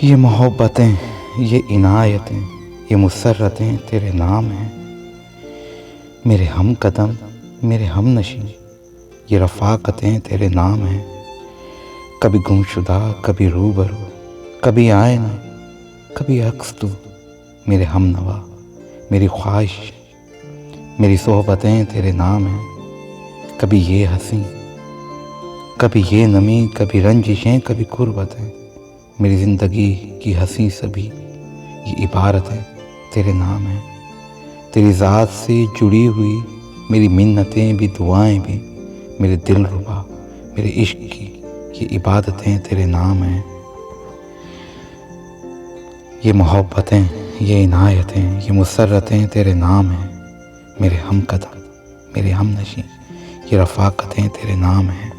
یہ محبتیں، یہ عنایتیں، یہ مسرتیں تیرے نام ہیں۔ میرے ہم قدم، میرے ہم نشیں، یہ رفاقتیں تیرے نام ہیں۔ کبھی گمشدہ، کبھی روبرو، کبھی آئینہ، کبھی عکس تو، میرے ہم نوا، میری خواہش، میری صحبتیں تیرے نام ہیں۔ کبھی یہ ہنسی، کبھی یہ نمی، کبھی رنجشیں، کبھی قربتیں، میری زندگی کی ہنسی سبھی یہ عبارتیں تیرے نام ہیں۔ تیری ذات سے جڑی ہوئی میری منتیں بھی، دعائیں بھی، میرے دل ربا، میرے عشق کی یہ عبادتیں تیرے نام ہیں۔ یہ محبتیں، یہ عنایتیں، یہ مسرتیں تیرے نام ہیں۔ میرے ہم قدم، میرے ہم نشیں، یہ رفاقتیں تیرے نام ہیں۔